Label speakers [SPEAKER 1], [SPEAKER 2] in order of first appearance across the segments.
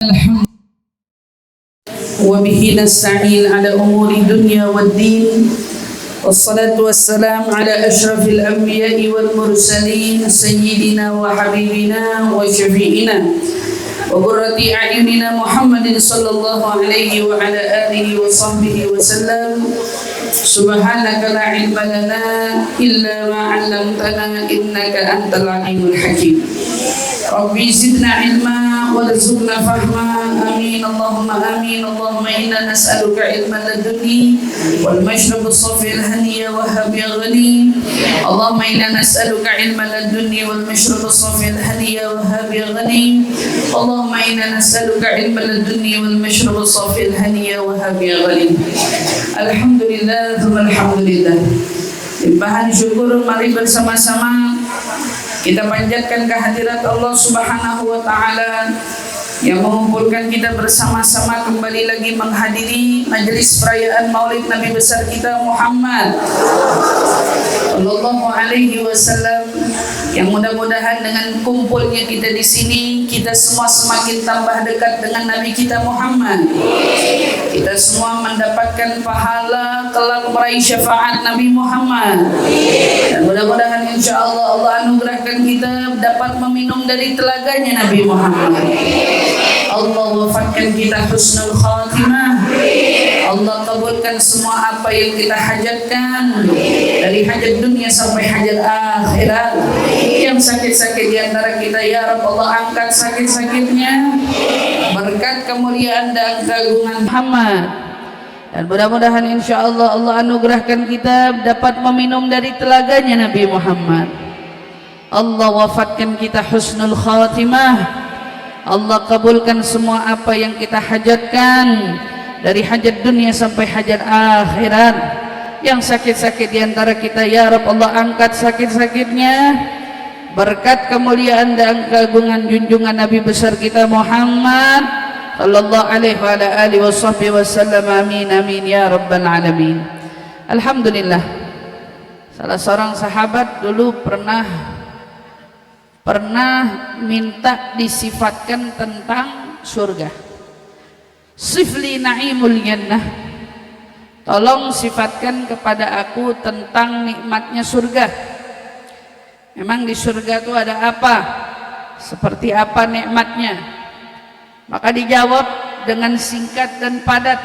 [SPEAKER 1] الحمد وبه نستعين على أمور الدنيا والدين والصلاة والسلام على أشرف الأنبياء والمرسلين سيدنا وحبيبنا وشفيعنا وقرة أعيننا محمد صلى الله عليه وعلى آله وصحبه وسلم. سبحانك لا علم لنا إلا ما علمتنا إنك أنت العليم الحكيم. ربي زدنا علما وارزقنا فهما آمين اللهم آمين. اللهم إنا نسألك علما لدني والمشرب الصفي الهني وهب يا غني. اللهم إنا نسألك علما لدني والمشرب الصفي الهني وهب يا غني. اللهم إنا نسألك علما لدني والمشرب الصفي الهني وهب يا غني. Alhamdulillah, alhamdulillah. Limpahan syukur, mari bersama-sama kita panjatkan kehadirat Allah Subhanahu wa taala yang mengumpulkan kita bersama-sama kembali lagi menghadiri majelis perayaan Maulid Nabi besar kita Muhammad sallallahu alaihi wasallam, yang mudah-mudahan dengan kumpulnya kita di sini kita semua semakin tambah dekat dengan Nabi kita Muhammad. Kita semua mendapatkan pahala kelak meraih syafaat Nabi Muhammad. Dan mudah-mudahan insyaallah Allah anugerahkan kita dapat meminum dari telaganya Nabi Muhammad. Allah wafatkan kita husnul khatimah. Allah kabulkan semua apa yang kita hajatkan, dari hajat dunia sampai hajat akhirat. Yang sakit-sakit di antara kita ya Rabb, Allah angkat sakit-sakitnya berkat kemuliaan dan keagungan Muhammad. Dan mudah-mudahan insyaallah Allah anugerahkan kita dapat meminum dari telaganya Nabi Muhammad. Allah wafatkan kita husnul khatimah. Allah kabulkan semua apa yang kita hajatkan, dari hajat dunia sampai hajat akhirat. Yang sakit-sakit di antara kita ya Rabb, Allah angkat sakit-sakitnya berkat kemuliaan dan keagungan junjungan Nabi besar kita Muhammad sallallahu alaihi wa ala alihi wasallam. Amin amin ya rabbal alamin. Alhamdulillah, salah seorang sahabat dulu pernah minta disifatkan tentang surga. Sifli na'imul jannah, tolong sifatkan kepada aku tentang nikmatnya surga. Memang di surga itu ada apa? Seperti apa nikmatnya? Maka dijawab dengan singkat dan padat.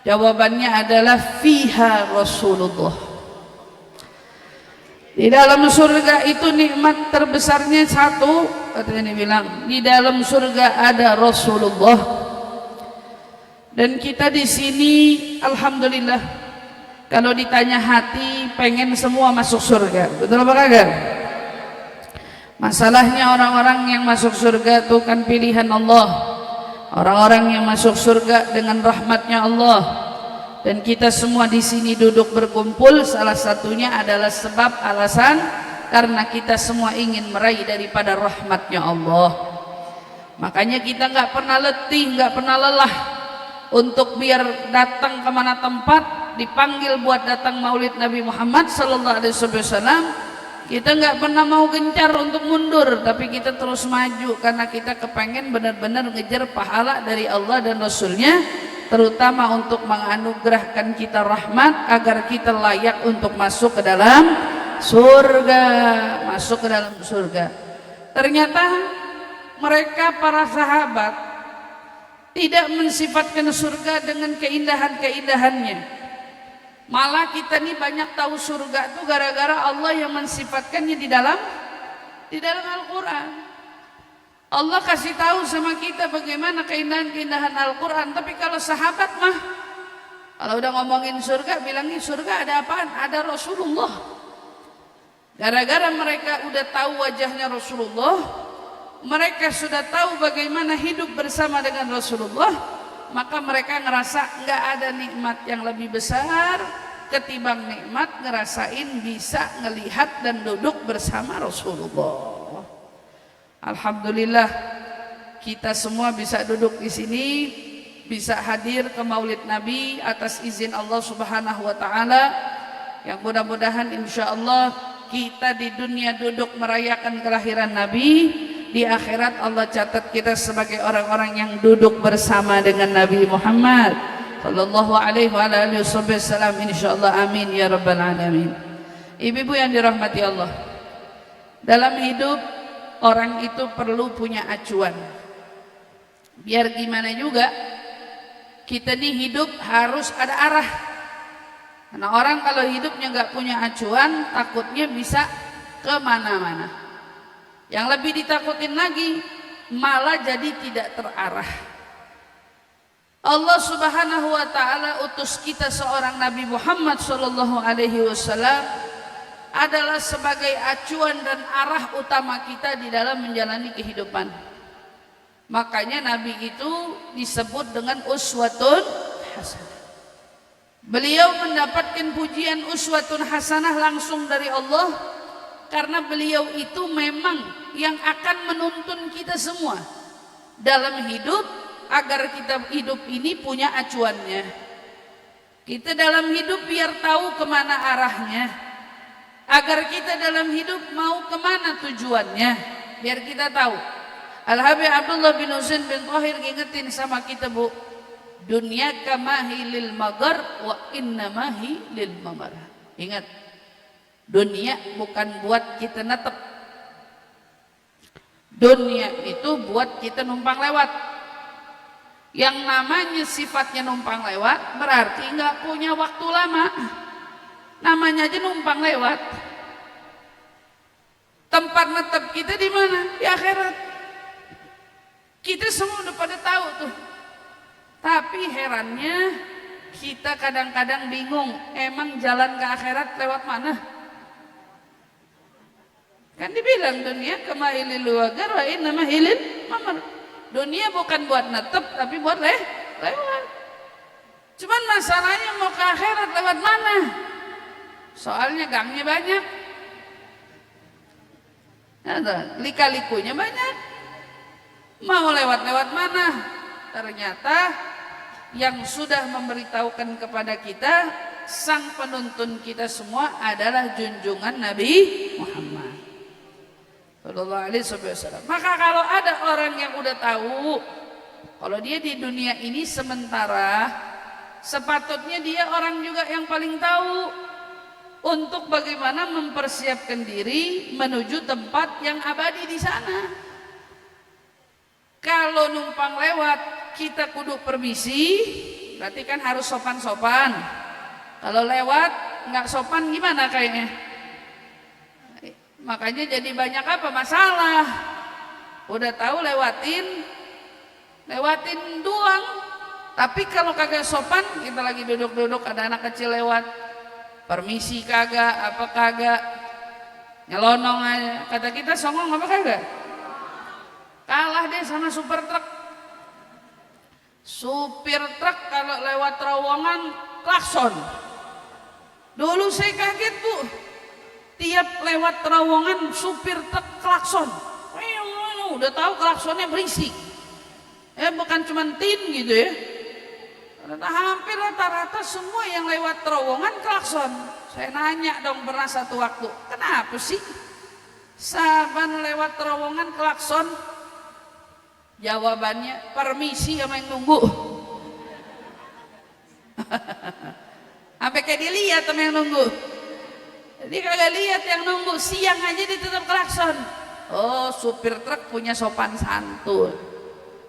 [SPEAKER 1] Jawabannya adalah fiha Rasulullah. Di dalam surga itu nikmat terbesarnya satu, katanya bilang, di dalam surga ada Rasulullah. Dan kita di sini alhamdulillah, kalau ditanya hati pengen semua masuk surga, betul apa kagak? Masalahnya orang-orang yang masuk surga itu kan pilihan Allah, orang-orang yang masuk surga dengan rahmatnya Allah. Dan kita semua di sini duduk berkumpul, salah satunya adalah sebab alasan karena kita semua ingin meraih daripada rahmatnya Allah. Makanya kita nggak pernah letih, nggak pernah lelah untuk biar datang kemana tempat dipanggil buat datang Maulid Nabi Muhammad sallallahu alaihi wasallam. Kita nggak pernah mau gencar untuk mundur, tapi kita terus maju karena kita kepengen benar-benar ngejar pahala dari Allah dan Rasulnya, terutama untuk menganugerahkan kita rahmat agar kita layak untuk masuk ke dalam surga, masuk ke dalam surga. Ternyata mereka para sahabat tidak mensifatkan surga dengan keindahan-keindahannya. Malah kita nih banyak tahu surga itu gara-gara Allah yang mensifatkannya di dalam Al-Quran. Allah kasih tahu sama kita bagaimana keindahan-keindahan Al-Quran. Tapi kalau sahabat mah, kalau udah ngomongin surga, bilangnya surga ada apaan? Ada Rasulullah. Gara-gara mereka udah tahu wajahnya Rasulullah, mereka sudah tahu bagaimana hidup bersama dengan Rasulullah, maka mereka ngerasa nggak ada nikmat yang lebih besar ketimbang nikmat ngerasain bisa ngelihat dan duduk bersama Rasulullah. Alhamdulillah, kita semua bisa duduk di sini, bisa hadir ke Maulid Nabi atas izin Allah Subhanahu wa taala, yang mudah-mudahan insyaallah kita di dunia duduk merayakan kelahiran Nabi, di akhirat Allah catat kita sebagai orang-orang yang duduk bersama dengan Nabi Muhammad sallallahu alaihi wasallam, insyaallah. Amin ya rabbal alamin. Ibu-ibu yang dirahmati Allah, dalam hidup orang itu perlu punya acuan. Biar gimana juga kita nih hidup harus ada arah. Karena orang kalau hidupnya nggak punya acuan, takutnya bisa kemana-mana. Yang lebih ditakutin lagi, malah jadi tidak terarah. Allah Subhanahu wa taala utus kita seorang Nabi Muhammad sallallahu alaihi wasallam adalah sebagai acuan dan arah utama kita di dalam menjalani kehidupan. Makanya Nabi itu disebut dengan uswatun hasanah. Beliau mendapatkan pujian uswatun hasanah langsung dari Allah karena beliau itu memang yang akan menuntun kita semua dalam hidup agar kita hidup ini punya acuannya. Kita dalam hidup biar tahu kemana arahnya, agar kita dalam hidup mau kemana tujuannya, biar kita tahu. Al-Habib Abdullah bin Husain bin Tahir ngingetin sama kita, Bu, dunia kamahi lil magar wa inna mahi lil mamar. Ingat, dunia bukan buat kita netep. Dunia itu buat kita numpang lewat. Yang namanya sifatnya numpang lewat berarti nggak punya waktu lama. Namanya aja numpang lewat. Tempat netep kita di mana? Di akhirat. Kita semua udah pada tahu tuh. Tapi herannya kita kadang-kadang bingung, emang jalan ke akhirat lewat mana? Kan dibilang dunia kamailil wagar wa inna mahilil mamar. Dunia bukan buat netep tapi buat lewat. Cuman masalahnya mau ke akhirat lewat mana? Soalnya gangnya banyak. Ada lika-likunya banyak. Mau lewat-lewat mana? Ternyata yang sudah memberitahukan kepada kita, sang penuntun kita semua adalah junjungan Nabi Muhammad sallallahu alaihi wasallam. Maka kalau ada orang yang udah tahu kalau dia di dunia ini sementara, sepatutnya dia orang juga yang paling tahu untuk bagaimana mempersiapkan diri menuju tempat yang abadi di sana. Kalau numpang lewat kita kudu permisi, berarti kan harus sopan-sopan. Kalau lewat nggak sopan gimana kayaknya? Makanya jadi banyak apa masalah. Udah tahu lewatin doang. Tapi kalau kagak sopan, kita lagi duduk-duduk ada anak kecil lewat, permisi kagak, apa kagak, nyelonong aja. Kata kita songong apa kagak? Kalah deh sama supir truk. Supir truk kalau lewat terowongan klakson. Dulu saya kaget, Bu, tiap lewat terowongan supir truk klakson. Udah tahu klaksonnya berisik. Bukan cuma tin gitu ya. Hampir rata-rata semua yang lewat terowongan klakson. Saya nanya dong pernah satu waktu, kenapa sih saban lewat terowongan klakson? Jawabannya, permisi sama yang nunggu. Sampai kayak dilihat sama yang nunggu. Jadi kagak lihat yang nunggu, siang aja ditutup klakson. Oh, supir truk punya sopan santun.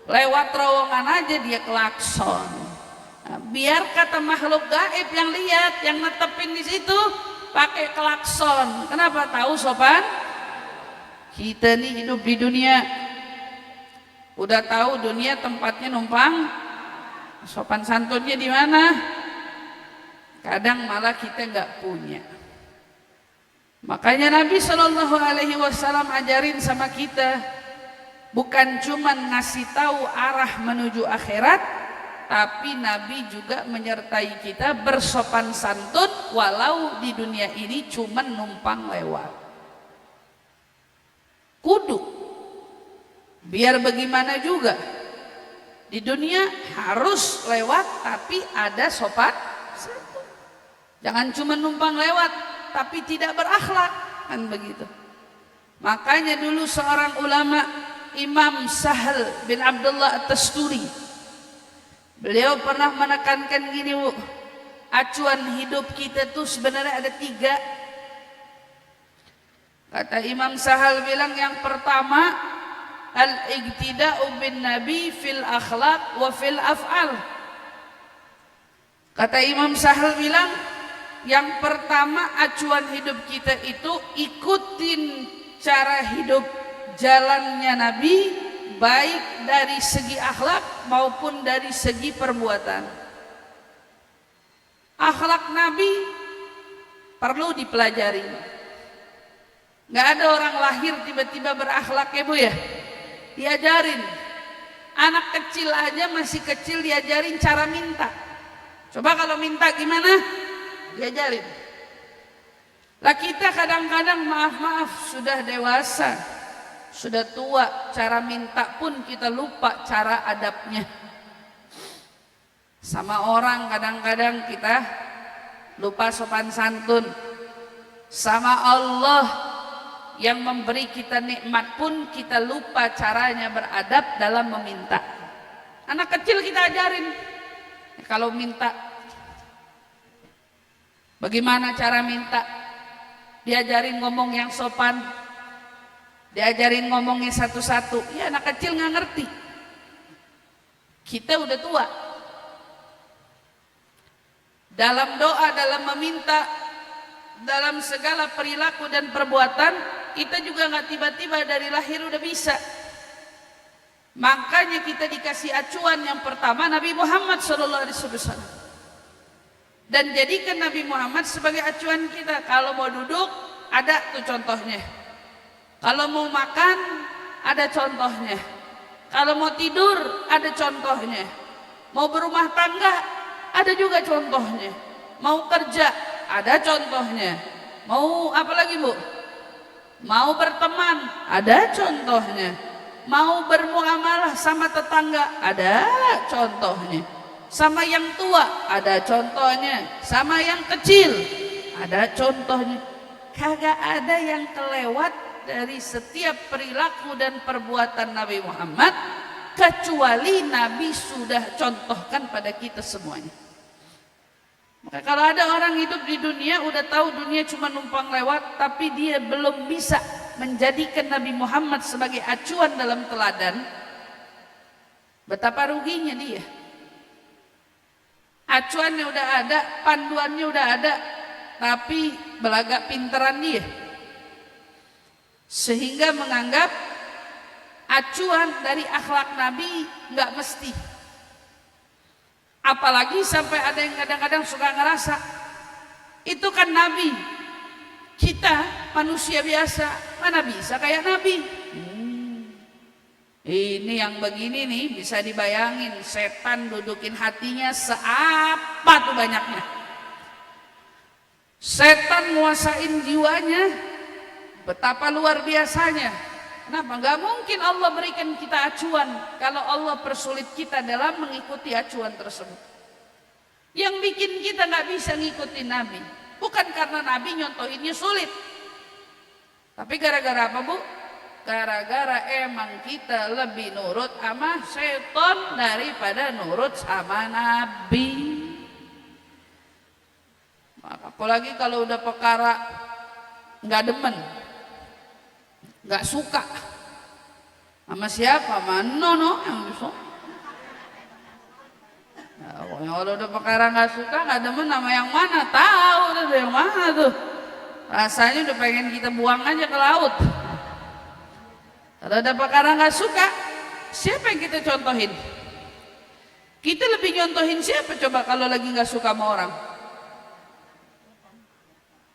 [SPEAKER 1] Lewat terowongan aja dia klakson. Nah, biar kata makhluk gaib yang lihat, yang netepin di situ pakai klakson. Kenapa? Tahu sopan? Kita nih hidup di dunia, udah tahu dunia tempatnya numpang, sopan santunnya di mana? Kadang malah kita nggak punya. Makanya Nabi Shallallahu Alaihi Wasallam ajarin sama kita, bukan cuman ngasih tahu arah menuju akhirat, tapi Nabi juga menyertai kita bersopan santun walau di dunia ini cuman numpang lewat. Kudu. Biar bagaimana juga di dunia harus lewat tapi ada sopan santun. Jangan cuma numpang lewat tapi tidak berakhlak, kan begitu. Makanya dulu seorang ulama Imam Sahal bin Abdullah At-Tasturi. Beliau pernah menekankan gini, Bu, acuan hidup kita tuh sebenarnya ada 3. Kata Imam Sahal bilang yang pertama, al-iqtida'u bin nabi fil akhlaq wa fil af'al. Kata Imam Sahal bilang yang pertama acuan hidup kita itu ikutin cara hidup jalannya Nabi, baik dari segi akhlak maupun dari segi perbuatan. Akhlak Nabi perlu dipelajari. Nggak ada orang lahir tiba-tiba berakhlak ya Bu ya. Diajarin. Anak kecil aja masih kecil diajarin cara minta. Coba kalau minta gimana? Diajarin. Lah kita kadang-kadang maaf-maaf sudah dewasa, sudah tua, cara minta pun kita lupa cara adabnya. Sama orang kadang-kadang kita lupa sopan santun. Sama Allah yang memberi kita nikmat pun kita lupa caranya beradab dalam meminta. Anak kecil kita ajarin kalau minta bagaimana cara minta, diajarin ngomong yang sopan, diajarin ngomongnya satu-satu. Ya anak kecil nggak ngerti. Kita udah tua. Dalam doa, dalam meminta, dalam segala perilaku dan perbuatan, kita juga nggak tiba-tiba dari lahir udah bisa. Makanya kita dikasih acuan yang pertama Nabi Muhammad SAW. Dan jadikan Nabi Muhammad sebagai acuan kita. Kalau mau duduk, ada tuh contohnya. Kalau mau makan, ada contohnya. Kalau mau tidur, ada contohnya. Mau berumah tangga, ada juga contohnya. Mau kerja, ada contohnya. Mau apa lagi Bu? Mau berteman, ada contohnya. Mau bermuamalah sama tetangga, ada contohnya. Sama yang tua, ada contohnya. Sama yang kecil, ada contohnya. Kagak ada yang kelewat dari setiap perilaku dan perbuatan Nabi Muhammad, kecuali Nabi sudah contohkan pada kita semuanya. Maka kalau ada orang hidup di dunia udah tahu dunia cuma numpang lewat, tapi dia belum bisa menjadikan Nabi Muhammad sebagai acuan dalam teladan, betapa ruginya dia. Acuannya udah ada, panduannya udah ada, tapi belagak pinteran dia, sehingga menganggap acuan dari akhlak Nabi nggak mesti. Apalagi sampai ada yang kadang-kadang suka ngerasa itu kan Nabi, kita manusia biasa, mana bisa kayak Nabi. Ini yang begini nih bisa dibayangin, setan dudukin hatinya seapa tuh banyaknya. Setan nguasain jiwanya betapa luar biasanya. Kenapa? Gak mungkin Allah berikan kita acuan kalau Allah persulit kita dalam mengikuti acuan tersebut. Yang bikin kita gak bisa ngikutin Nabi bukan karena Nabi nyontohinnya sulit, tapi gara-gara apa Bu? Gara-gara emang kita lebih nurut sama setan daripada nurut sama Nabi. Apalagi kalau udah perkara gak demen, gak suka sama siapa? Manono yang bisa. Nah, kalau udah perkara gak suka, gak demen sama yang mana? Tahu tuh yang mana tuh. Rasanya udah pengen kita buang aja ke laut. Kalau ada perkara gak suka, siapa yang kita contohin? Kita lebih nyontohin siapa coba kalau lagi gak suka sama orang?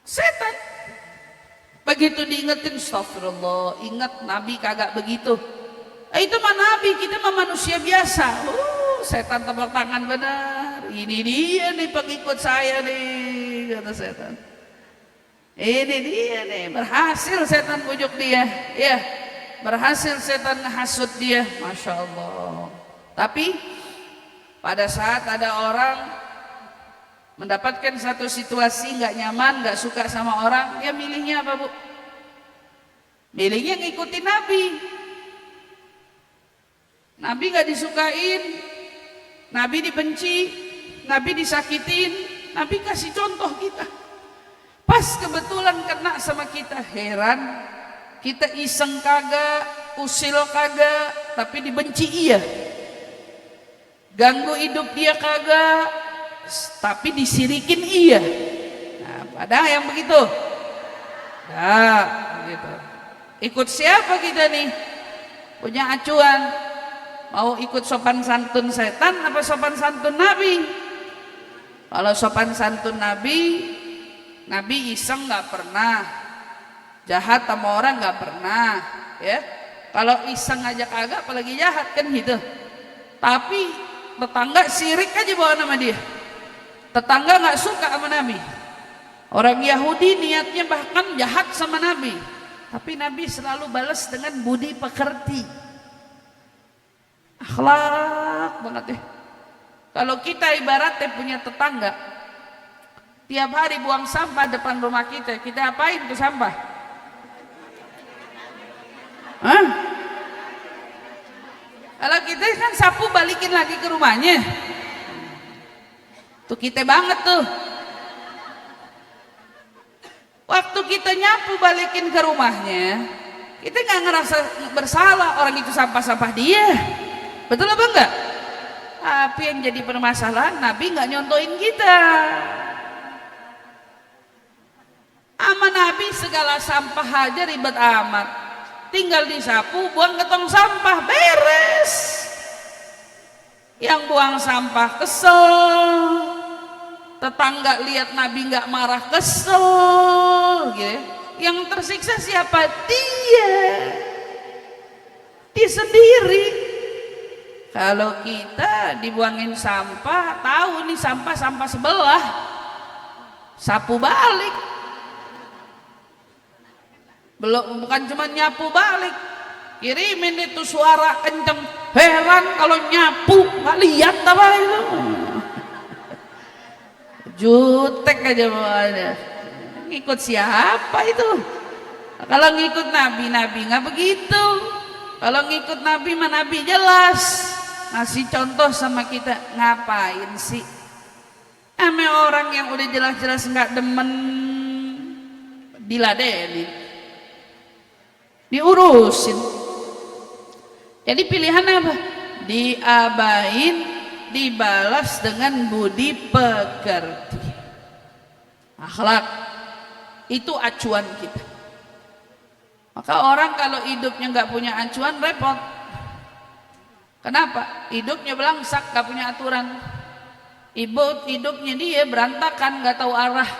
[SPEAKER 1] Setan. Begitu diingetin, astagfirullah, ingat Nabi kagak begitu. Itu mah Nabi, kita mah manusia biasa. Setan tepuk tangan benar. Ini dia nih pengikut saya nih, kata setan. Ini dia nih, berhasil setan bujuk dia. Ya, berhasil setan ngehasut dia, masya Allah. Tapi pada saat ada orang mendapatkan satu situasi nggak nyaman, nggak suka sama orang, dia milihnya apa Bu? Milihnya ngikutin Nabi. Nabi gak disukain, Nabi dibenci, Nabi disakitin, Nabi kasih contoh kita. Pas kebetulan kena sama kita, heran. Kita iseng kagak, usil kagak, tapi dibenci iya. Ganggu hidup dia kagak, tapi disirikin iya. Nah, padahal yang begitu. Nah, begitu. Ikut siapa kita nih? Punya acuan. Mau ikut sopan santun setan apa sopan santun Nabi? Kalau sopan santun Nabi, Nabi iseng nggak pernah, jahat sama orang nggak pernah, ya. Kalau iseng aja kagak, apalagi jahat kan gitu. Tapi tetangga sirik aja bawa nama dia. Tetangga nggak suka sama Nabi. Orang Yahudi niatnya bahkan jahat sama Nabi, tapi Nabi selalu balas dengan budi pekerti. Akhlak banget deh. Kalau kita ibaratnya punya tetangga, tiap hari buang sampah depan rumah kita apain tuh sampah? Hah? Kalau kita kan sapu balikin lagi ke rumahnya. Tuh kita banget tuh. Waktu kita nyapu balikin ke rumahnya, kita nggak ngerasa bersalah, orang itu sampah-sampah dia. Betul apa enggak? Tapi yang jadi permasalahan, Nabi nggak nyontohin kita. Sama Nabi segala sampah aja ribet amat. Tinggal disapu, buang ke tong sampah, beres. Yang buang sampah kesel, tetangga lihat Nabi nggak marah kesel, gitu. Yang tersiksa siapa? Dia sendiri. Kalau kita dibuangin sampah, tahu nih sampah sebelah, sapu balik. Belum, bukan cuma nyapu balik, kirimin itu suara kenceng. Heran kalau nyapu nggak lihat apa itu. Jutek aja bawaannya. Ngikut siapa itu? Kalau ngikut Nabi nggak begitu. Kalau ngikut Nabi mah Nabi jelas ngasih contoh sama kita. Ngapain sih ame orang yang udah jelas-jelas nggak demen diladenin, diurusin. Jadi pilihan apa? Diabain, dibalas dengan budi pekerti. Akhlak itu acuan kita. Maka orang kalau hidupnya nggak punya acuan repot. Kenapa? Hidupnya belangsak, nggak punya aturan. Hidupnya dia berantakan, nggak tahu arah.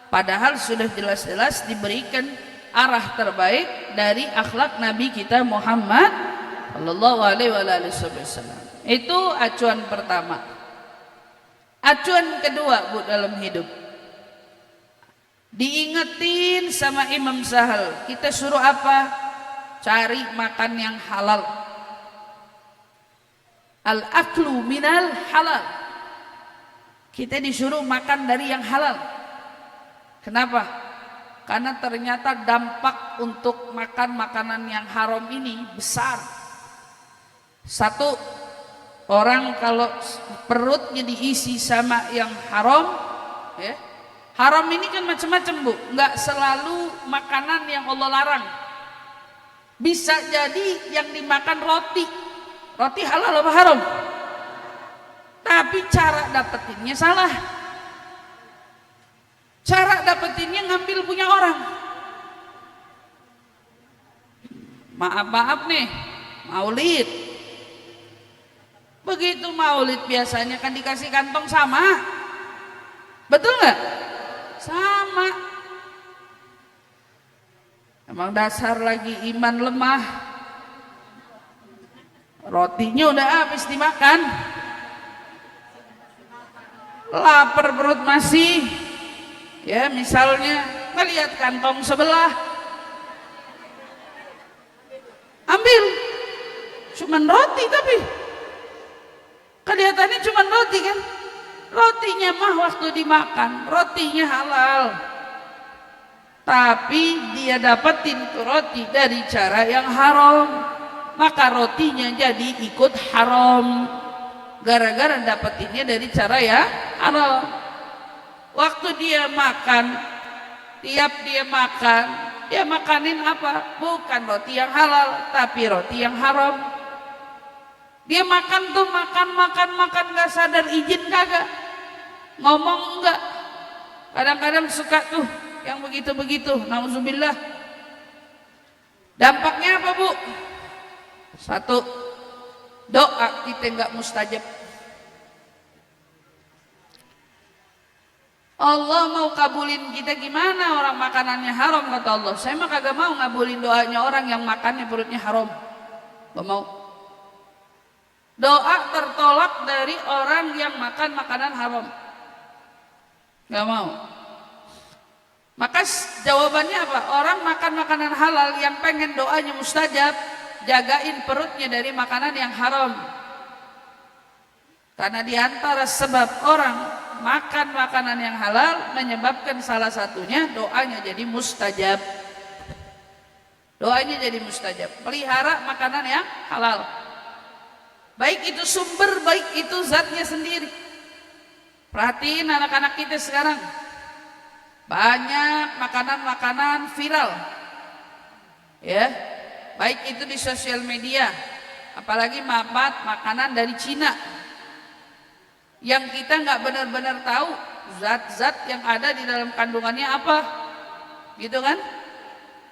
[SPEAKER 1] Padahal sudah jelas-jelas diberikan arah terbaik dari akhlak Nabi kita Muhammad Sallallahu Alaihi Wasallam. Itu acuan pertama. Acuan kedua bu dalam hidup. Diingetin sama Imam Sahal, kita suruh apa? Cari makan yang halal. Al-aklu minal halal. Kita disuruh makan dari yang halal. Kenapa? Karena ternyata dampak untuk makan makanan yang haram ini besar. Satu, orang kalau perutnya diisi sama yang haram, ya, haram ini kan macam-macam bu, nggak selalu makanan yang Allah larang. Bisa jadi yang dimakan roti halal apa haram? Tapi cara dapetinnya salah. Cara dapetinnya ngambil punya orang. Maaf nih, maulid. Begitu maulid biasanya kan dikasih kantong sama. Betul nggak? Sama. Emang dasar lagi iman lemah. Rotinya udah habis dimakan. Lapar perut masih. Ya misalnya ngelihat kantong sebelah, ambil. Cuman roti tapi kelihatannya cuman roti kan. Rotinya mah waktu dimakan, rotinya halal. Tapi dia dapetin itu roti dari cara yang haram. maka rotinya jadi ikut haram gara-gara dapetinnya dari cara ya haram. Waktu dia makan, tiap dia makan, dia makanin apa? Bukan roti yang halal, tapi roti yang haram. Dia makan tuh makan gak sadar izin kagak, ngomong enggak. Kadang-kadang suka tuh yang begitu-begitu, nauzubillah. Dampaknya apa, Bu? Satu, doa kita enggak mustajab. Allah mau kabulin kita gimana orang makanannya haram, kata Allah. Saya mah kagak mau ngabulin doanya orang yang makannya perutnya haram. Gak mau. Doa tertolak dari orang yang makan makanan haram. Gak mau. Maka jawabannya apa? Orang makan makanan halal yang pengen doanya mustajab, jagain perutnya dari makanan yang haram. Karena diantara sebab orang makan makanan yang halal menyebabkan salah satunya doanya jadi mustajab. Doanya jadi mustajab. Pelihara makanan yang halal. Baik itu sumber, baik itu zatnya sendiri. Perhatiin anak-anak kita sekarang. Banyak makanan-makanan viral. Ya. Baik itu di sosial media, apalagi makanan dari Cina. Yang kita nggak benar-benar tahu zat-zat yang ada di dalam kandungannya apa, gitu kan?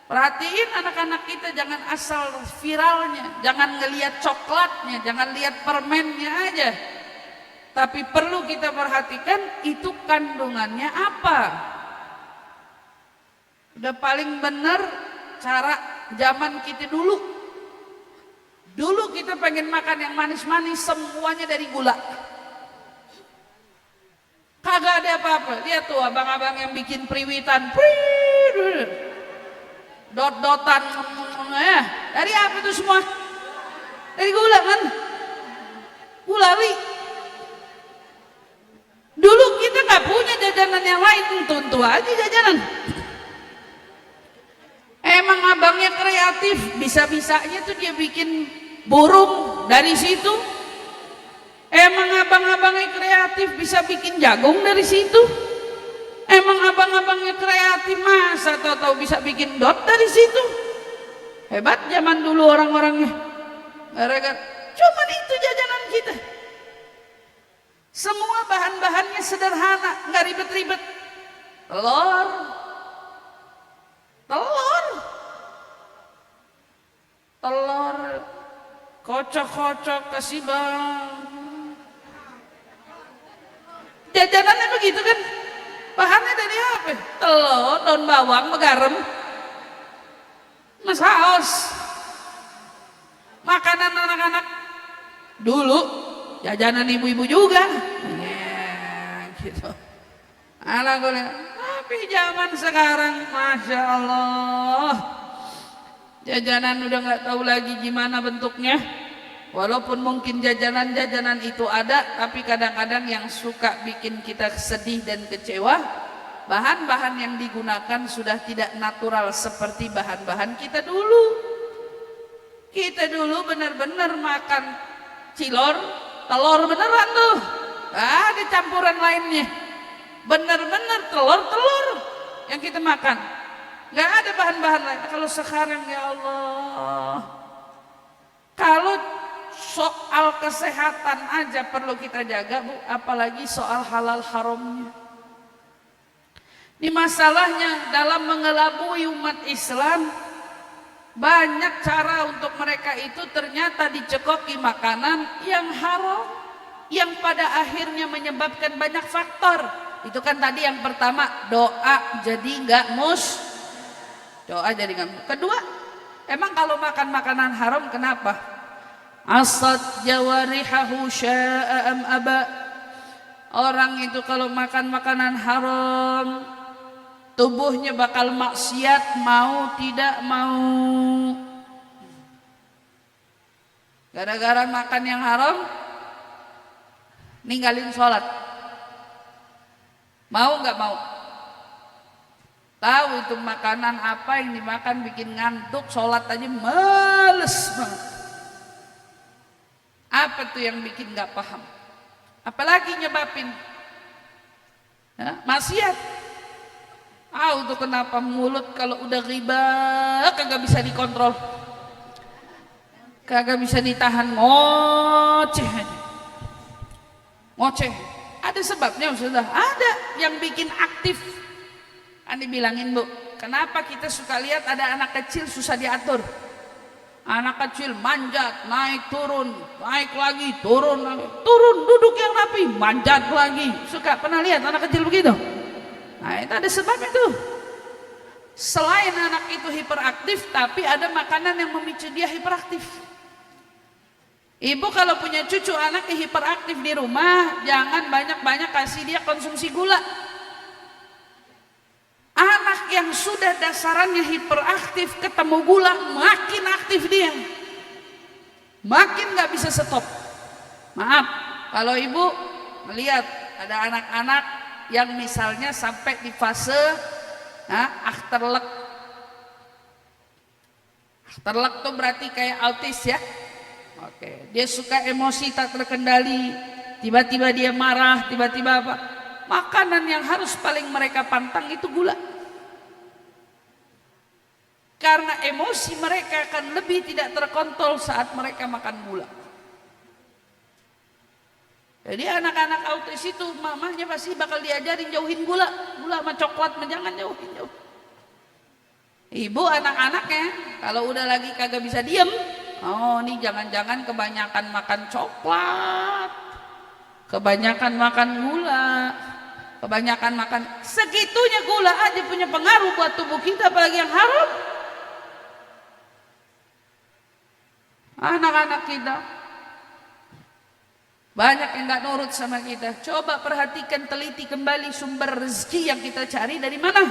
[SPEAKER 1] Perhatiin anak-anak kita, jangan asal viralnya, jangan ngelihat coklatnya, jangan lihat permennya aja, tapi perlu kita perhatikan itu kandungannya apa. Udah paling benar cara zaman kita dulu. Dulu kita pengen makan yang manis-manis, semuanya dari gula. Kagak ada apa-apa. Lihat tuh abang-abang yang bikin priwitan, dot-dotan, dari apa itu semua? Dari gula kan? Gulali. Dulu kita nggak punya jajanan yang lain, tentu aja jajanan. Emang abangnya kreatif, bisa-bisanya tuh dia bikin burung dari situ. Emang abang-abangnya kreatif bisa bikin jagung dari situ. Emang abang-abangnya kreatif masa tahu-tahu bisa bikin dot dari situ. Hebat zaman dulu orang-orangnya. Gara-gara cuman itu jajanan kita. Semua bahan-bahannya sederhana, nggak ribet-ribet. Telur, kocok-kocok kasih bang. Jajanannya begitu kan, bahannya dari apa? Telur, daun bawang, garam, saus. Makanan anak-anak dulu, jajanan ibu-ibu juga, ya, gitu. Anak gue lihat, tapi zaman sekarang, masya Allah, jajanan udah nggak tahu lagi gimana bentuknya. Walaupun mungkin jajanan-jajanan itu ada, tapi kadang-kadang yang suka bikin kita sedih dan kecewa, bahan-bahan yang digunakan sudah tidak natural seperti bahan-bahan kita dulu. Kita dulu benar-benar makan cilor, telur beneran tuh, gak ada campuran lainnya. Benar-benar telur yang kita makan, gak ada bahan-bahan lain. Kalau sekarang ya Allah, kalau soal kesehatan aja perlu kita jaga, Bu, apalagi soal halal haramnya. Ini masalahnya dalam mengelabui umat Islam, banyak cara untuk mereka itu ternyata dicekoki makanan yang haram, yang pada akhirnya menyebabkan banyak faktor. Itu kan tadi yang pertama, doa jadi nggak doa jadi nggak. Kedua, emang kalau makan makanan haram kenapa? Asad jawarihahu sya'am aba. Orang itu kalau makan makanan haram, tubuhnya bakal maksiat mau tidak mau. Gara-gara makan yang haram, ninggalin sholat. Mau nggak mau? Tahu itu makanan apa yang dimakan bikin ngantuk, sholat aja males banget. Apa tuh yang bikin nggak paham? Apalagi nyebabin maksiat. Tuh kenapa mulut kalau udah ghibah kagak bisa dikontrol, kagak bisa ditahan, ngoceh aja. Ngoceh. Ada sebabnya sudah. Ada yang bikin aktif. Anda bilangin, Bu, kenapa kita suka lihat ada anak kecil susah diatur? Anak kecil manjat, naik turun, naik lagi, turun lagi, turun, duduk yang rapi, manjat lagi. Suka pernah lihat anak kecil begitu? Nah, itu ada sebabnya tuh. Selain anak itu hiperaktif, tapi ada makanan yang memicu dia hiperaktif. Ibu kalau punya cucu anak yang hiperaktif di rumah, jangan banyak-banyak kasih dia konsumsi gula. Anak yang sudah dasarannya hiperaktif ketemu gula, makin aktif dia, makin gak bisa stop. Maaf, kalau ibu melihat ada anak-anak yang misalnya sampai di fase achterlek. Achterlek tuh berarti kayak autis ya. Oke, dia suka emosi tak terkendali, tiba-tiba dia marah, tiba-tiba apa? Makanan yang harus paling mereka pantang itu gula. Karena emosi mereka akan lebih tidak terkontrol saat mereka makan gula. Jadi anak-anak autis itu mamanya pasti bakal diajarin jauhin gula. Gula sama coklat jangan jauhin. Ibu anak-anaknya kalau udah lagi kagak bisa diem, ini jangan-jangan kebanyakan makan coklat, kebanyakan makan gula, kebanyakan makan, segitunya gula aja punya pengaruh buat tubuh kita, apalagi yang haram. Anak-anak kita banyak yang gak nurut sama kita. Coba perhatikan, teliti kembali sumber rezeki yang kita cari dari mana.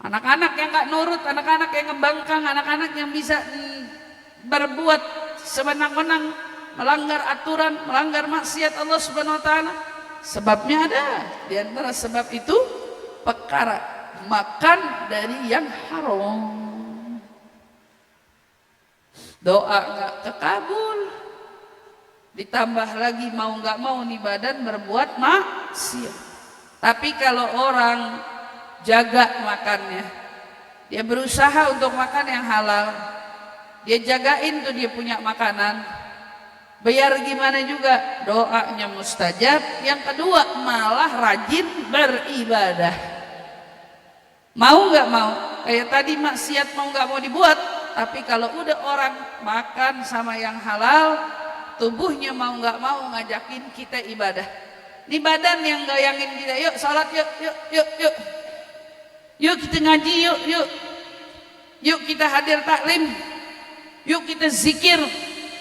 [SPEAKER 1] Anak-anak yang gak nurut, anak-anak yang ngembangkang, anak-anak yang bisa berbuat sewenang-wenang, melanggar aturan, melanggar maksiat Allah Subhanahu wa taala. Sebabnya ada. Di antara sebab itu perkara makan dari yang haram. Doa nggak terkabul, ditambah lagi mau nggak mau nih badan berbuat maksiat. Tapi kalau orang jaga makannya, dia berusaha untuk makan yang halal, dia jagain tuh dia punya makanan, biar gimana juga doanya mustajab. Yang kedua malah rajin beribadah. Mau nggak mau, kayak tadi maksiat mau nggak mau dibuat. Tapi kalau udah orang makan sama yang halal, tubuhnya mau nggak mau ngajakin kita ibadah. Di badan yang gayangin kita, yuk salat, yuk kita ngaji, yuk kita hadir taklim, yuk kita zikir,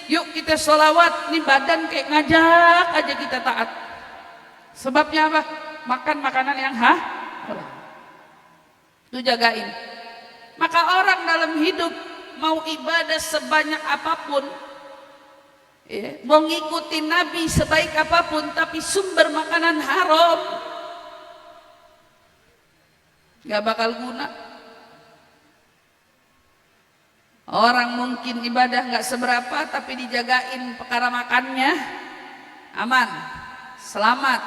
[SPEAKER 1] yuk kita sholawat. Ini badan kayak ngajak aja kita taat. Sebabnya apa? Makan makanan yang halal. Itu jagain. Maka orang dalam hidup mau ibadah sebanyak apapun, mau ngikutin Nabi sebaik apapun, tapi sumber makanan haram, gak bakal guna. Orang mungkin ibadah gak seberapa, tapi dijagain perkara makannya aman, selamat,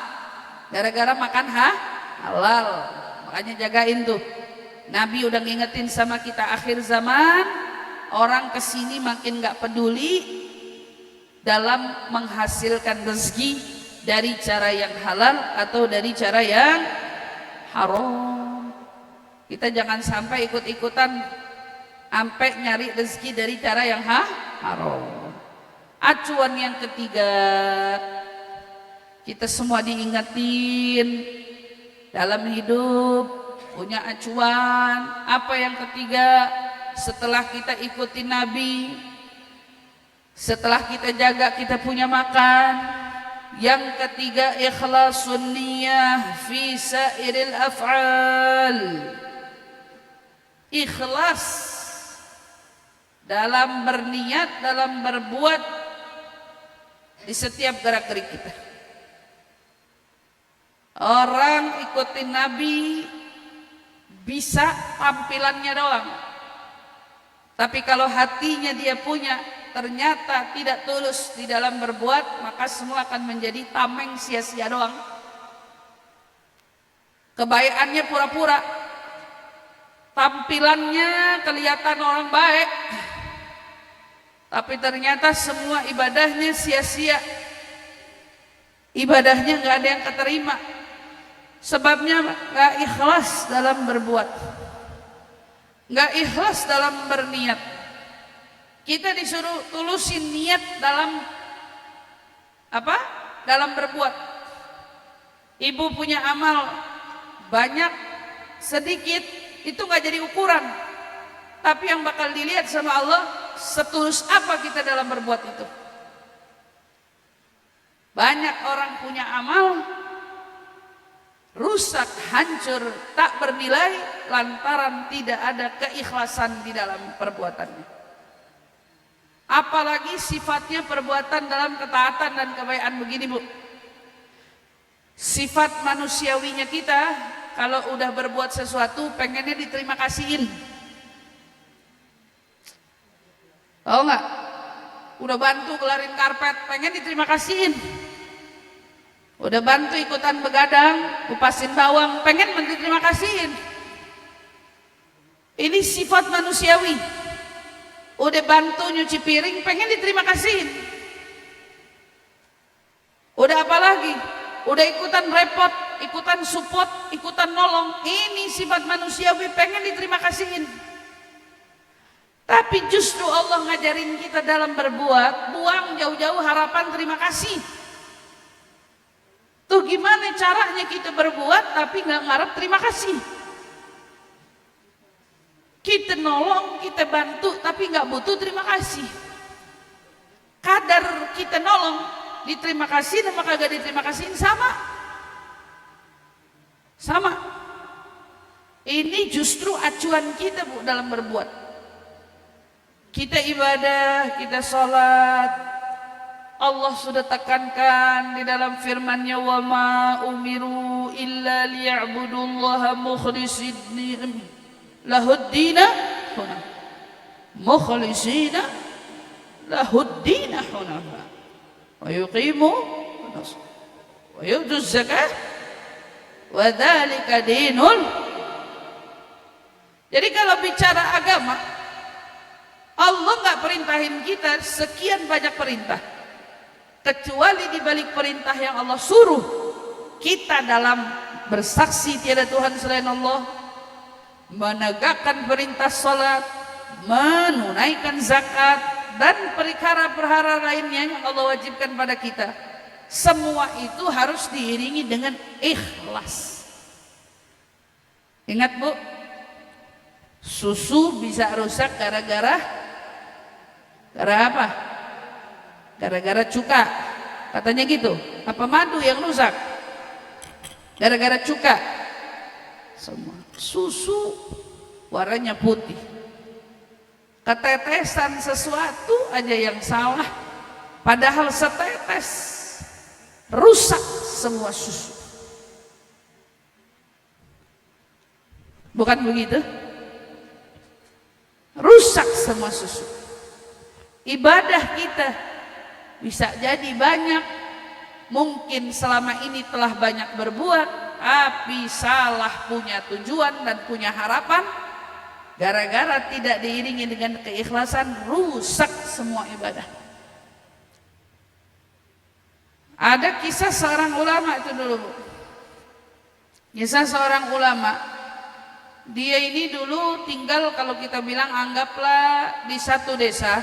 [SPEAKER 1] gara-gara makan halal. Makanya jagain tuh. Nabi udah ngingetin sama kita, akhir zaman orang kesini makin gak peduli dalam menghasilkan rezeki dari cara yang halal atau dari cara yang haram. Kita jangan sampai ikut-ikutan sampai nyari rezeki dari cara yang haram. Acuan yang ketiga, kita semua diingetin dalam hidup punya acuan. Apa yang ketiga? Setelah kita ikuti Nabi, setelah kita jaga kita punya makan, yang ketiga ikhlasun niyah fi sairil af'al. Ikhlas dalam berniat, dalam berbuat di setiap gerak-gerik kita. Orang ikutin Nabi bisa tampilannya doang, tapi kalau hatinya dia punya ternyata tidak tulus di dalam berbuat, maka semua akan menjadi tameng, sia-sia doang. Kebayaannya pura-pura, tampilannya kelihatan orang baik, tapi ternyata semua ibadahnya sia-sia. Ibadahnya nggak ada yang keterima. Sebabnya nggak ikhlas dalam berbuat, nggak ikhlas dalam berniat. Kita disuruh tulusin niat dalam apa? Dalam berbuat. Ibu punya amal banyak, sedikit, itu nggak jadi ukuran. Tapi yang bakal dilihat sama Allah, setulus apa kita dalam berbuat itu. Banyak orang punya amal rusak, hancur, tak bernilai lantaran tidak ada keikhlasan di dalam perbuatannya. Apalagi sifatnya perbuatan dalam ketaatan dan kebaikan begini, Bu. Sifat manusiawinya kita kalau udah berbuat sesuatu pengennya diterima kasihin. Tahu nggak? Udah bantu kelarin karpet, pengen diterima kasihin. Udah bantu ikutan begadang, kupasin bawang, pengen diterima kasihin. Ini sifat manusiawi. Udah bantu nyuci piring, pengen diterima kasihin. Udah apa lagi? Udah ikutan repot, ikutan support, ikutan nolong. Ini sifat manusiawi, pengen diterima kasihin. Tapi justru Allah ngajarin kita dalam berbuat, buang jauh-jauh harapan terima kasih. Tuh gimana caranya kita berbuat tapi nggak ngarep terima kasih. Kita nolong, kita bantu tapi nggak butuh terima kasih. Kadar kita nolong, diterima kasih dan maka gak diterima kasihin sama. Sama. Ini justru acuan kita, Bu, dalam berbuat. Kita ibadah, kita sholat, Allah sudah tekankan di dalam firman-Nya, wa ma umiru illa liya'budullaha mukhlisina lahuddina mukhlisina lahuddina hunafa wa yuqimu wa yu'tu zakah wa dzalika dinul. Jadi kalau bicara agama, Allah nggak perintahin kita sekian banyak perintah, kecuali di balik perintah yang Allah suruh kita dalam bersaksi tiada Tuhan selain Allah, menegakkan perintah salat, menunaikan zakat, dan perkara-perkara lainnya yang Allah wajibkan pada kita. Semua itu harus diiringi dengan ikhlas. Ingat, Bu, susu bisa rusak gara-gara apa? Gara-gara cuka, katanya gitu. Apa madu yang rusak? Gara-gara cuka. Semua susu warnanya putih, ketetesan sesuatu aja yang salah, padahal setetes rusak semua susu. Bukan begitu? Rusak semua susu. Ibadah kita bisa jadi banyak, mungkin selama ini telah banyak berbuat, tapi salah punya tujuan dan punya harapan, gara-gara tidak diiringi dengan keikhlasan, rusak semua ibadah. Ada kisah seorang ulama itu dulu, Bu. Kisah seorang ulama, dia ini dulu tinggal, kalau kita bilang anggaplah di satu desa.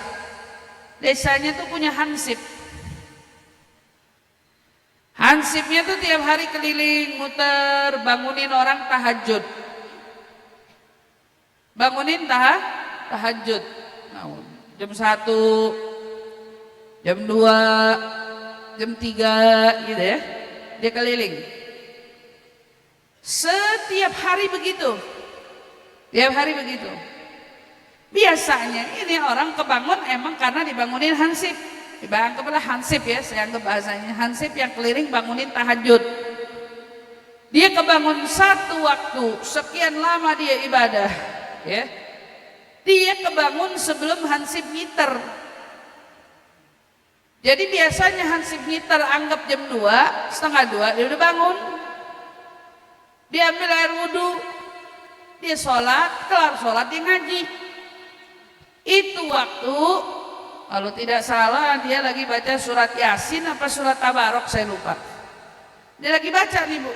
[SPEAKER 1] Desanya tuh punya hansip. Hansipnya tuh tiap hari keliling, muter, bangunin orang tahajud. Bangunin tahajud. Nah, jam 1, jam 2, jam 3 gitu ya. Dia keliling. Setiap hari begitu. Tiap hari begitu. Biasanya ini orang kebangun emang karena dibangunin hansip. Anggaplah hansip ya, saya anggap bahasanya hansip yang keliling bangunin tahajud. Dia kebangun satu waktu, sekian lama dia ibadah, ya. Dia kebangun sebelum hansip ngiter. Jadi biasanya Hansip ngitar anggap jam 2, setengah 2 dia udah bangun. Dia ambil air wudhu, dia sholat, kelar sholat dia ngaji. Itu waktu, kalau tidak salah dia lagi baca surat Yasin apa surat Tabarok, saya lupa. Dia lagi baca nih Bu.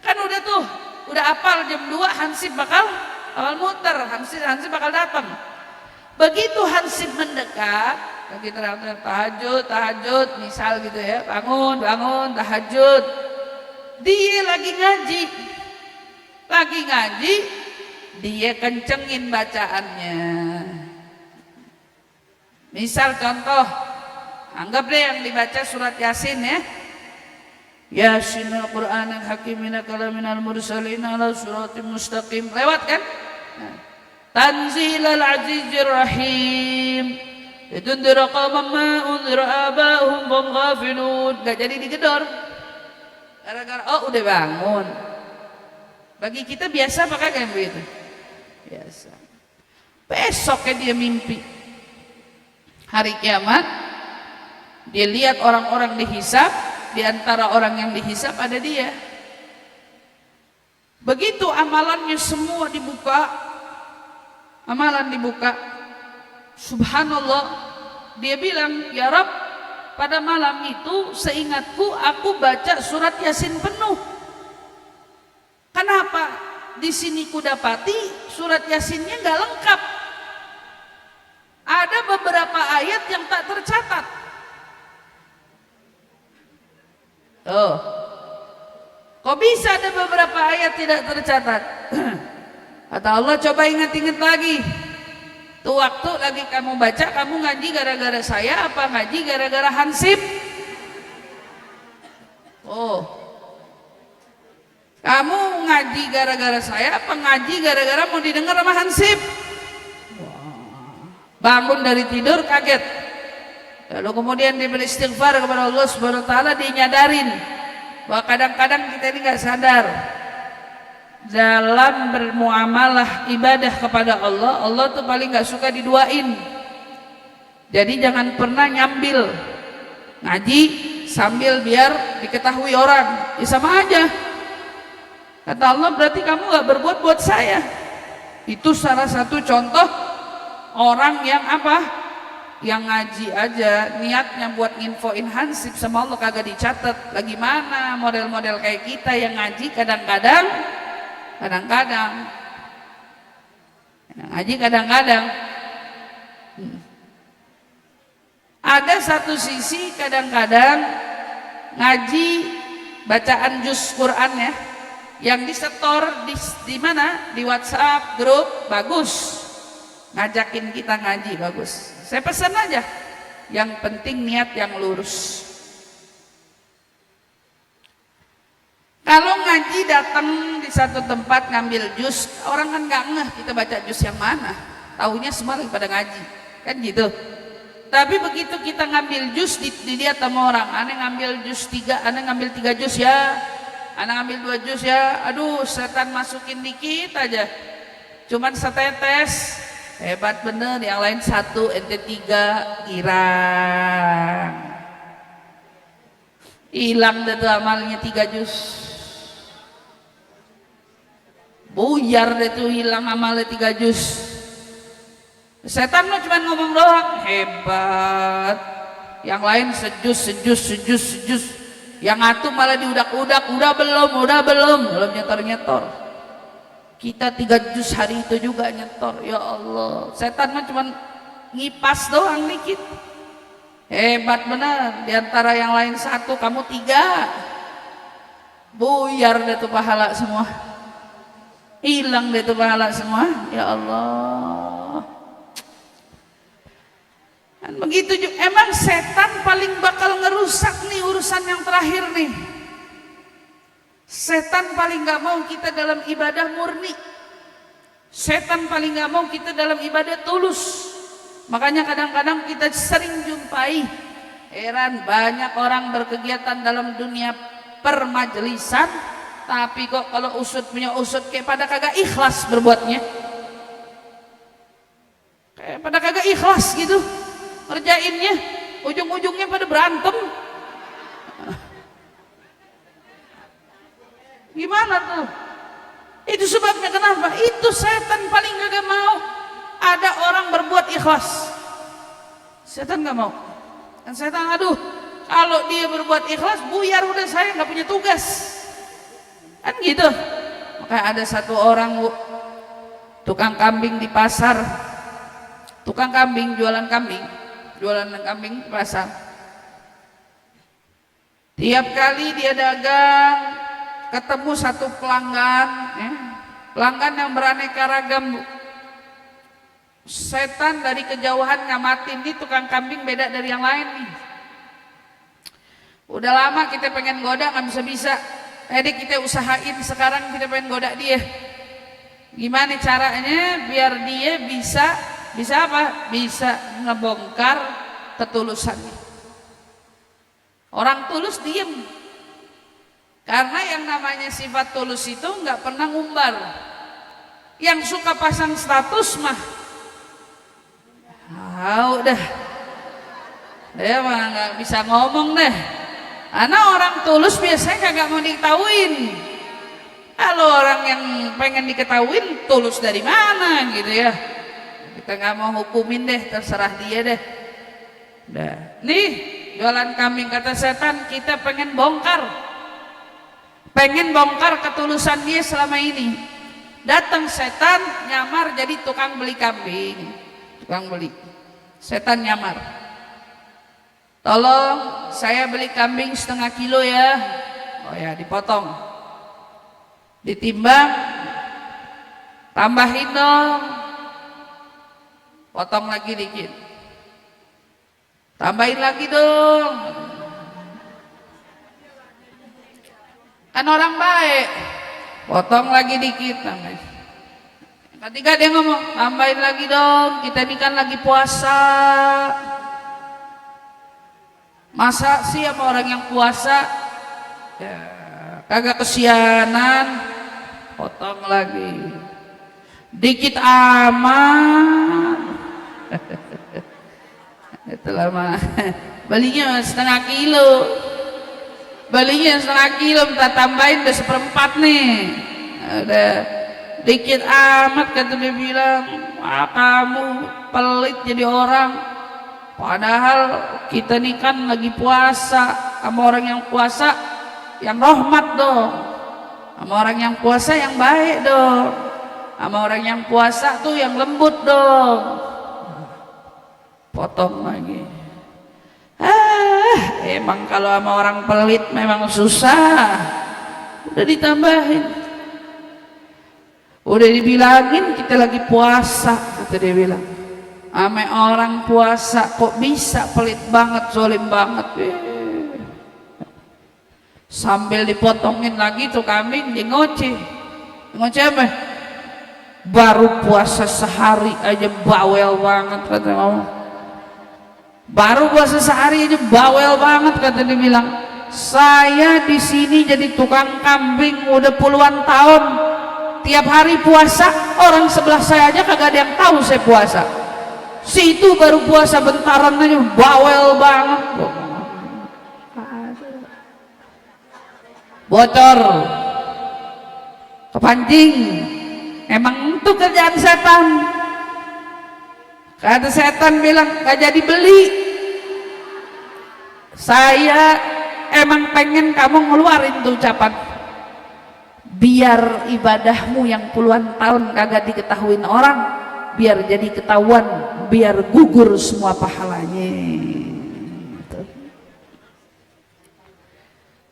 [SPEAKER 1] Kan udah tuh, udah apal jam 2 Hansip bakal awal muter, Hansip bakal datang. Begitu Hansip mendekat, lagi terang-terang tahajud, misal gitu ya, bangun, tahajud. Dia lagi ngaji, dia kencengin bacaannya. Misal contoh, anggap deh yang dibaca surat Yasin ya. Yasin al-Qur'an al-Hakim innaka laminal mursalin ala siratim mustaqim. Lewat kan? Tanzilal azizir rahim. Litundira qauman ma unzira aba'uhum fahum ghafilun. Gak jadi digedor. Gara-gara oh udah bangun. Bagi kita biasa apa kagak begitu? Biasa. Besoknya dia mimpi hari kiamat, dia lihat orang-orang dihisab, di antara orang yang dihisab ada dia. Begitu amalannya semua dibuka, subhanallah, dia bilang, ya Rabb, pada malam itu seingatku aku baca surat Yasin penuh. Kenapa di sini kudapati surat Yasinnya nggak lengkap? Ada beberapa ayat yang tak tercatat. Oh, kok bisa ada beberapa ayat tidak tercatat? Kata Allah, coba ingat-ingat lagi. Tuh waktu lagi kamu baca, kamu ngaji gara-gara saya apa ngaji gara-gara Hansip? Oh, kamu ngaji gara-gara saya apa ngaji gara-gara mau didengar sama Hansip? Bangun dari tidur kaget, lalu kemudian dia beristighfar kepada Allah Subhanahu wa taala, dia nyadarin bahwa kadang-kadang kita ini nggak sadar dalam bermuamalah ibadah kepada Allah, Allah tuh paling nggak suka diduain. Jadi jangan pernah nyambil ngaji sambil biar diketahui orang, ya sama aja. Kata Allah, berarti kamu nggak berbuat buat saya. Itu salah satu contoh orang yang apa? Yang ngaji aja niatnya buat nginfoin Hansip sama Allah kagak dicatat. Lagi mana model-model kayak kita yang ngaji kadang-kadang ada satu sisi kadang-kadang ngaji bacaan juz Quran ya yang disetor di mana? Di WhatsApp grup, bagus. Ngajakin kita ngaji, bagus. Saya pesan aja, yang penting niat yang lurus. Kalau ngaji datang di satu tempat ngambil jus, orang kan nggak ngeh kita baca jus yang mana, taunya semua lagi pada ngaji, kan gitu. Tapi begitu kita ngambil jus, dilihat sama orang, aneh ngambil jus 3, aneh ngambil 3 jus ya, aneh ngambil 2 jus ya, aduh setan masukin dikit aja, cuman setetes. Hebat bener, yang lain 1, ente 3, girang. Hilang deh tuh amalnya 3 juz. Buyar deh tuh hilang amalnya 3 juz. Setan mah cuma ngomong doang, hebat. Yang lain sejus. Yang atuh malah diudak-udak, udah belum nyetor. Kita 3 juz hari itu juga nyetor, ya Allah. Setan mah cuma ngipas doang dikit. Hebat benar, diantara yang lain 1, kamu 3. Buyar deh tuh pahala semua. Hilang deh tuh pahala semua, ya Allah. Dan begitu juga, emang setan paling bakal ngerusak nih urusan yang terakhir nih. Setan paling gak mau kita dalam ibadah murni. Setan paling gak mau kita dalam ibadah tulus. Makanya kadang-kadang kita sering jumpai, heran banyak orang berkegiatan dalam dunia permajelisan, tapi kok kalau usut punya usut kayak pada kagak ikhlas berbuatnya. Kayak pada kagak ikhlas gitu ngerjainnya. ujung-ujungnya pada berantem. Gimana tuh? Itu sebabnya kenapa? Itu setan paling gak mau ada orang berbuat ikhlas. Setan gak mau. Dan setan, aduh, kalau dia berbuat ikhlas, buyar udah, saya gak punya tugas. Kan gitu. Maka ada satu orang, Bu, tukang kambing di pasar. Tukang kambing, jualan kambing di pasar. Tiap kali dia dagang, ketemu satu pelanggan, pelanggan yang beraneka ragam, Bu. Setan dari kejauhan ngamatin, nih tukang kambing beda dari yang lain nih. Udah lama kita pengen goda nggak bisa-bisa. Jadi kita usahain sekarang, kita pengen goda dia. Gimana caranya biar dia bisa apa? Bisa ngebongkar ketulusannya. Orang tulus diem. Karena yang namanya sifat tulus itu nggak pernah ngumbar. Yang suka pasang status mah, udah, dia mah nggak bisa ngomong deh. Karena orang tulus biasanya kagak mau diketahuin. Kalau orang yang pengen diketahuin, tulus dari mana gitu ya? Kita nggak mau hukumin deh, terserah dia deh. Udah, nih jualan kambing, kata setan, kita pengen bongkar ketulusan dia selama ini. Datang setan nyamar jadi tukang beli kambing, tukang beli. Setan nyamar, tolong saya beli kambing 1/2 kilo ya. Oh ya, dipotong, ditimbang, tambahin dong, potong lagi dikit, tambahin lagi dong. Kan orang baik, potong lagi dikit, tambahin. Ketika dia ngomong, tambahin lagi dong, kita ini kan lagi puasa. Masa sih sama orang yang puasa ya, kagak kesianan, potong lagi dikit aman. Itulah mah belinya 1/2 kilo, minta tambahin udah 1/4 nih. Udah dikit amat, kata dia bilang, kamu pelit jadi orang. Padahal kita nih kan lagi puasa. Sama orang yang puasa yang rahmat dong, sama orang yang puasa yang baik dong, sama orang yang puasa tuh yang lembut dong. Potong lagi. Emang kalau sama orang pelit memang susah. Udah ditambahin, udah dibilangin kita lagi puasa, kata dia bilang. Ame orang puasa kok bisa pelit banget, zolim banget. Sambil dipotongin lagi tuh kambing, dia ngoceh apa? Baru puasa sehari aja bawel banget, kata mama. Baru puasa sehari aja bawel banget, kata dia bilang. Saya di sini jadi tukang kambing udah puluhan tahun. Tiap hari puasa, orang sebelah saya aja kagak ada yang tahu saya puasa. Si itu baru puasa bentaran aja bawel banget. Bocor, kepancing. Emang itu kerjaan setan. Kata setan bilang, gak jadi beli. Saya emang pengen kamu ngeluarin tuh ucapan, biar ibadahmu yang puluhan tahun kagak diketahuin orang, biar jadi ketahuan, biar gugur semua pahalanya.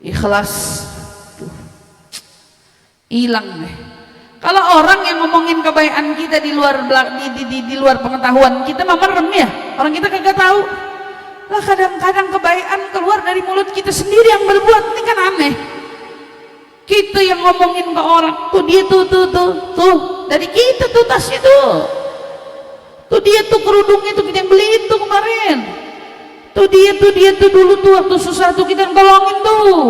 [SPEAKER 1] Ikhlas hilang deh. Kalau orang yang ngomongin kebaikan kita di luar di luar pengetahuan kita mah merem ya, orang kita kagak tahu lah. Kadang-kadang kebaikan keluar dari mulut kita sendiri yang berbuat, ini kan aneh. Kita yang ngomongin ke orang, tuh dia tuh dari kita tuh tasnya tuh dia tuh kerudungnya tuh kita yang beli itu kemarin, tuh dia tuh dulu tuh waktu susah tuh kita yang tolongin tuh.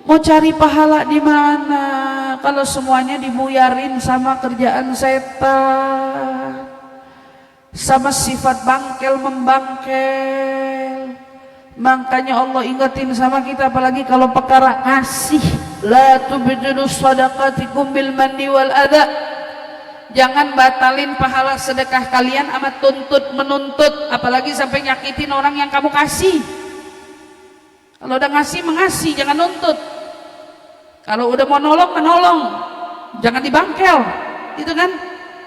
[SPEAKER 1] Mau cari pahala di mana kalau semuanya dibuyarin sama kerjaan setan? sama sifat bangkel membangkel. Makanya Allah ingetin sama kita, apalagi kalau perkara ngasih, la tubdilu shadaqatikum bil manni wal adha. Jangan batalin pahala sedekah kalian amat tuntut menuntut, apalagi sampai nyakitin orang yang kamu kasih. Kalau udah ngasih mengasih, jangan nuntut. Kalau udah mau nolong menolong, jangan dibangkel, gitu kan?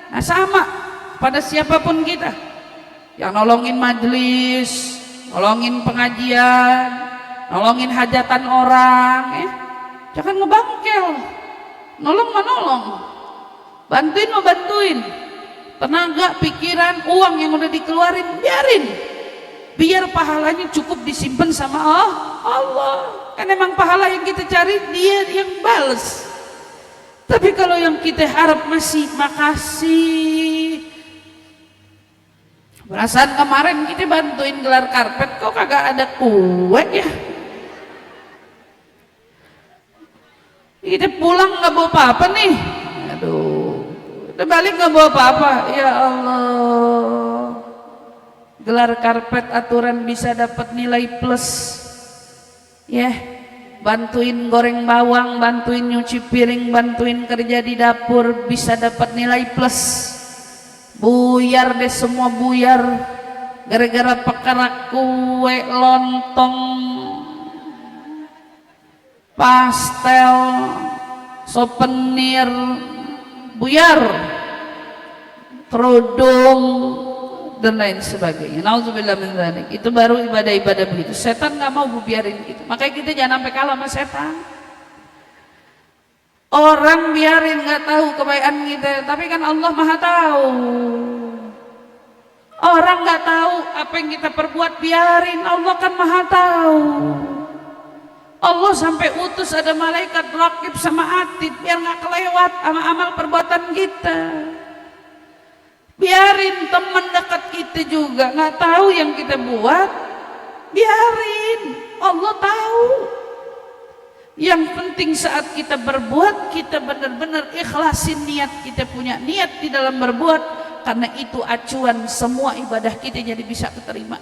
[SPEAKER 1] Nah sama pada siapapun kita yang nolongin majelis, nolongin pengajian, nolongin hajatan orang, jangan ngebangkel. Nolong menolong, bantuin mau bantuin. Tenaga, pikiran, uang yang udah dikeluarin, biarin, biar pahalanya cukup disimpan sama Allah. Kan emang pahala yang kita cari dia yang bales. Tapi kalau yang kita harap masih makasih. Perasaan kemarin kita bantuin gelar karpet, kok kagak ada kue ya? Kita pulang nggak bawa apa-apa nih. Aduh, udah balik nggak bawa apa-apa. Ya Allah, gelar karpet aturan bisa dapat nilai plus. Ya, bantuin goreng bawang, bantuin nyuci piring, bantuin kerja di dapur bisa dapat nilai plus. Buyar deh semua, buyar gara-gara perkara kue, lontong, pastel, souvenir, buyar, kerudung dan lain sebagainya. Nauzubillah min dzalik. Itu baru ibadah-ibadah begitu. Setan nggak mau biarin gitu. Makanya kita jangan sampai kalah sama setan. Orang biarin nggak tahu kebaikan kita, tapi kan Allah Maha tahu. Orang nggak tahu apa yang kita perbuat, biarin, Allah kan Maha tahu. Allah sampai utus ada malaikat raqib sama atid biar nggak kelewat sama amal perbuatan kita. Biarin teman dekat kita juga nggak tahu yang kita buat, biarin, Allah tahu. Yang penting saat kita berbuat, kita benar-benar ikhlasin niat, kita punya niat di dalam berbuat, karena itu acuan semua ibadah kita jadi bisa keterima.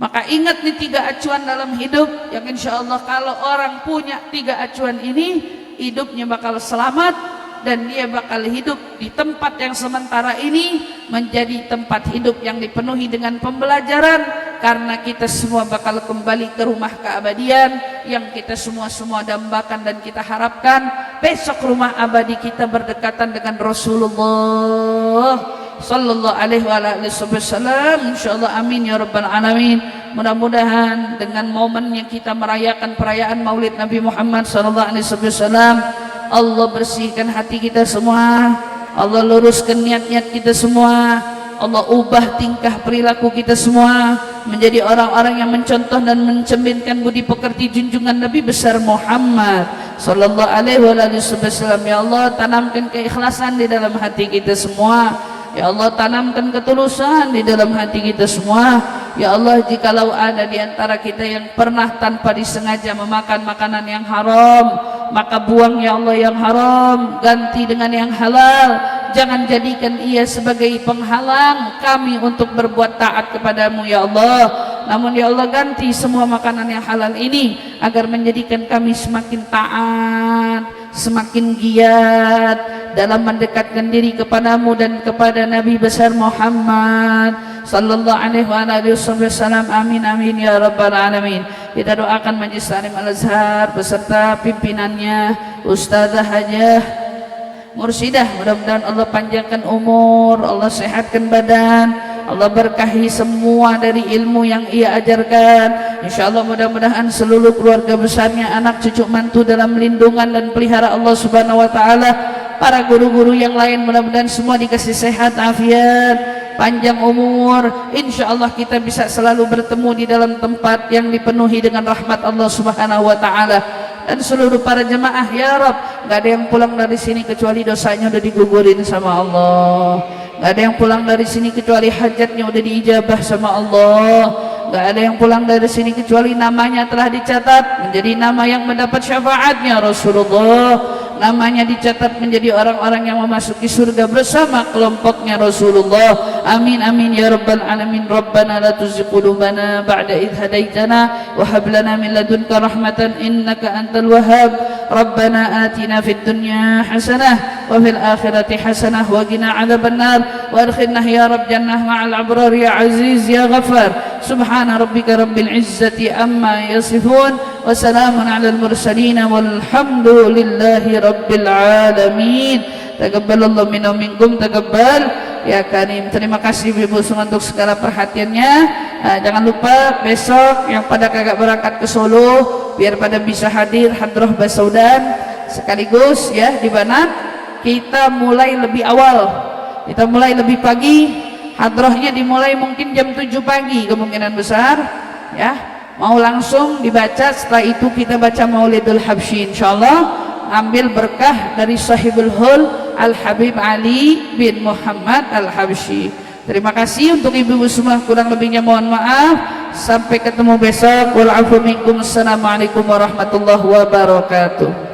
[SPEAKER 1] Maka ingat nih 3 acuan dalam hidup yang insya Allah kalau orang punya 3 acuan ini, hidupnya bakal selamat dan dia bakal hidup di tempat yang sementara ini menjadi tempat hidup yang dipenuhi dengan pembelajaran, karena kita semua bakal kembali ke rumah keabadian yang kita semua dambakan dan kita harapkan besok rumah abadi kita berdekatan dengan Rasulullah sallallahu alaihi wasallam, insyaallah, amin ya rabbal alamin. Mudah-mudahan dengan momennya kita merayakan perayaan Maulid Nabi Muhammad sallallahu alaihi wasallam, Allah bersihkan hati kita semua, Allah luruskan niat-niat kita semua, Allah ubah tingkah perilaku kita semua menjadi orang-orang yang mencontoh dan mencerminkan budi pekerti junjungan Nabi besar Muhammad sallallahu alaihi wasallam. Ya Allah, tanamkan keikhlasan di dalam hati kita semua. Ya Allah, tanamkan ketulusan di dalam hati kita semua. Ya Allah, jikalau ada di antara kita yang pernah tanpa disengaja memakan makanan yang haram, maka buang ya Allah yang haram, ganti dengan yang halal. Jangan jadikan ia sebagai penghalang kami untuk berbuat taat kepadamu ya Allah. Namun ya Allah, ganti semua makanan yang halal ini agar menjadikan kami semakin taat, semakin giat dalam mendekatkan diri kepadamu dan kepada Nabi besar Muhammad sallallahu alaihi wasallam. Amin amin ya rabbal alamin. Kita doakan Majelis Taklim Al-Azhar beserta pimpinannya, Ustazah Hajah Mursidah, mudah-mudahan Allah panjangkan umur, Allah sehatkan badan, Allah berkahi semua dari ilmu yang ia ajarkan. InsyaAllah mudah-mudahan seluruh keluarga besarnya, anak cucu mantu dalam lindungan dan pelihara Allah subhanahu wa ta'ala. Para guru-guru yang lain mudah-mudahan semua dikasih sehat, afiat, panjang umur. InsyaAllah kita bisa selalu bertemu di dalam tempat yang dipenuhi dengan rahmat Allah subhanahu wa ta'ala. Dan seluruh para jemaah ya Rabb, gak ada yang pulang dari sini kecuali dosanya udah digugurin sama Allah, gak ada yang pulang dari sini kecuali hajatnya udah diijabah sama Allah, gak ada yang pulang dari sini kecuali namanya telah dicatat menjadi nama yang mendapat syafaatnya Rasulullah, namanya dicatat menjadi orang-orang yang memasuki surga bersama kelompoknya Rasulullah. Amin amin ya rabbal alamin. Rabbana la tuzigh qulubana ba'da idh hadaitana wa hab lana min ladunka rahmatan innaka antal wahhab. Rabbana atina fid dunya hasanah wa fil akhirati hasanah wa qina adzabannar wa adkhilna ya rabb jannah ma'al abrar ya aziz ya ghafar. Subhana rabbika rabbil izzati amma yasifun wa salamun alal mursalin walhamdulillahi rabbil alamin. Taqabbalallahu minna wa minkum taqabbal ya karim. Terima kasih Ibu semua untuk segala perhatiannya. Jangan lupa besok yang pada kagak berangkat ke Solo biar pada bisa hadir hadroh Basaudan sekaligus ya di Banat. Kita mulai lebih awal, kita mulai lebih pagi. Hadrohnya dimulai mungkin jam 7 pagi kemungkinan besar ya. Mau langsung dibaca, setelah itu kita baca Maulidul Habsyi insyaallah, ambil berkah dari Sahibul Hul Al-Habib Ali bin Muhammad Al-Habsyi. Terima kasih untuk ibu-ibu semua, kurang lebihnya mohon maaf. Sampai ketemu besok. Wal afu minkum. Assalamualaikum warahmatullahi wabarakatuh.